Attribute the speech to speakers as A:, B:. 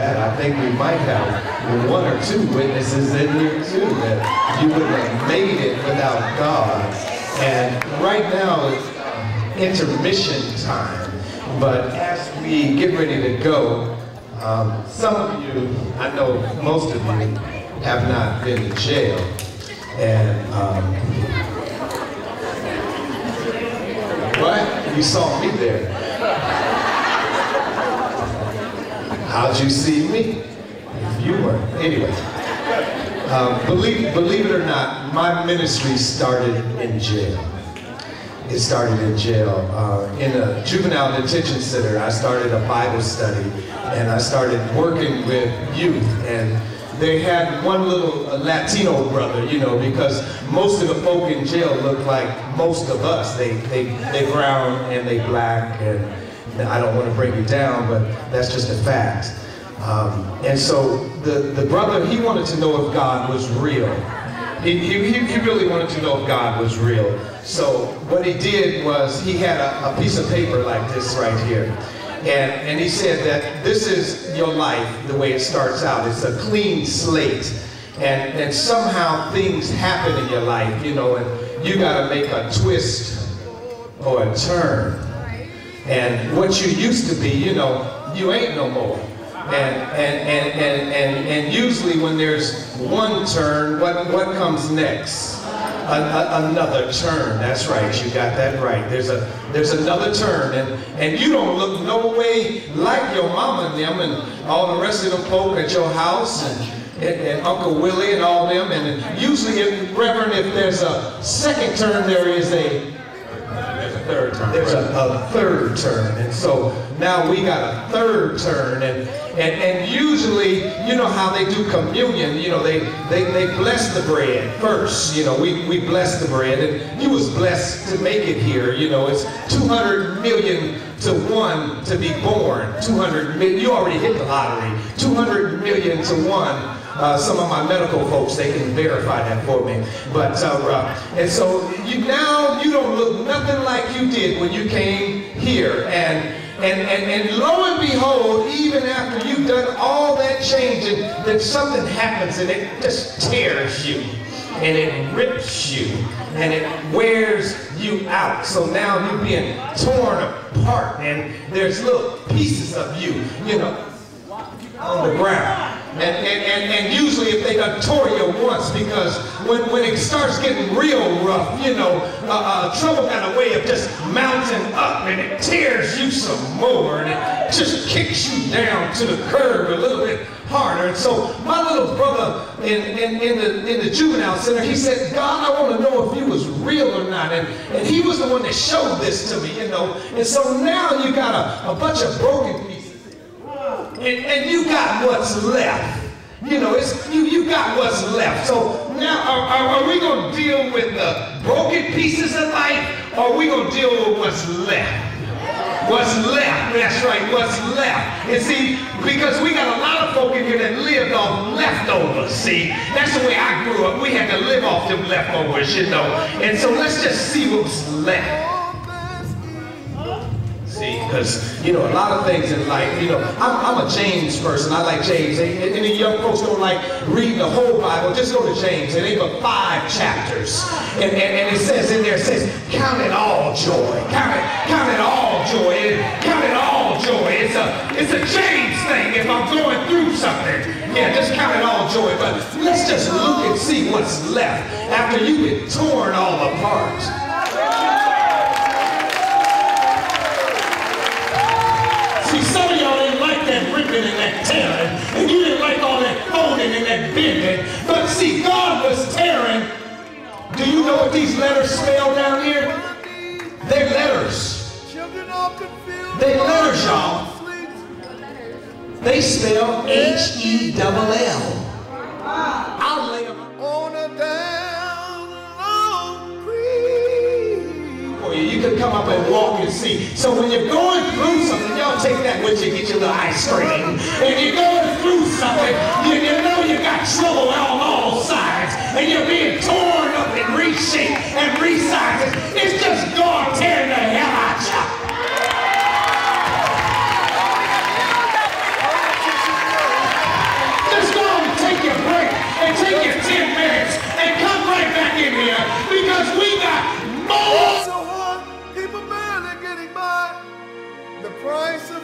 A: I think we might have one or two witnesses in here too that you wouldn't have made it without God. And right now it's intermission time, but as we get ready to go, some of you, I know most of you, have not been to jail. And what? You saw me there. How'd you see me? If you were. Anyway, believe it or not, my ministry started in jail. It started in jail. In a juvenile detention center, I started a Bible study, and I started working with youth. And they had one little Latino brother, you know, because most of the folk in jail look like most of us. They brown and they black, and I don't want to bring you down, but that's just a fact. And so the brother, he wanted to know if God was real. He really wanted to know if God was real. So what he did was he had a piece of paper like this right here. And he said that this is your life, the way it starts out. It's a clean slate. And somehow things happen in your life, you know, and you got to make a twist or a turn. And what you used to be, you know, you ain't no more. And usually when there's one turn, what comes next? Another turn. That's right, you got that right. There's another turn, and you don't look no way like your mama and them and all the rest of them folk at your house and Uncle Willie and all them. And usually, Reverend, if there's a second turn, there's a third turn. There's a third turn. And so now we got a third turn, and usually, you know how they do communion, you know, they bless the bread first. You know, we bless the bread, and you was blessed to make it here. You know, it's 200 million to 1 to be born. 200 million, you already hit the lottery. 200 million to 1. Some of my medical folks, they can verify that for me. But and so now you don't look nothing like you did when you came here. And lo and behold, even after you've done all that changing, then something happens and it just tears you, and it rips you, and it wears you out. So now you're being torn apart, and there's little pieces of you, you know, on the ground. And usually if they done tore you once, because when it starts getting real rough, you know, trouble got a way of just mounting up, and it tears you some more, and it just kicks you down to the curb a little bit harder. And so my little brother in the juvenile center, he said, God, I want to know if you was real or not. And he was the one that showed this to me, you know. And so now you got a bunch of broken pieces. And you got what's left. You know, you got what's left. So now, are we going to deal with the broken pieces of life, or are we going to deal with what's left? What's left, that's right, what's left. And see, because we got a lot of folk in here that lived off leftovers, see. That's the way I grew up. We had to live off them leftovers, you know. And so let's just see what's left. See, because, you know, a lot of things in life, you know, I'm a James person. I like James. Any young folks don't like reading the whole Bible, just go to James. It ain't but 5 chapters. And it says in there, it says, count it all joy. Count it all joy. Count it all joy. It's a James thing if I'm going through something. Yeah, just count it all joy. But let's just look and see what's left after you've been torn all apart. See, some of y'all didn't like that ripping and that tearing, and you didn't like all that folding and that bending. But see, God was tearing. Do you know what these letters spell down here? They're letters. They're letters, y'all. They spell H-E-double-L. I'll lay them on a down long creek. For you. You can come up and walk and see. So when you're going through something, y'all take that with you, get your little ice cream. And you're going through something, you know you got trouble on all sides, and you're being torn up and reshaped and resized. It's just God tearing the hell out you.
B: Christ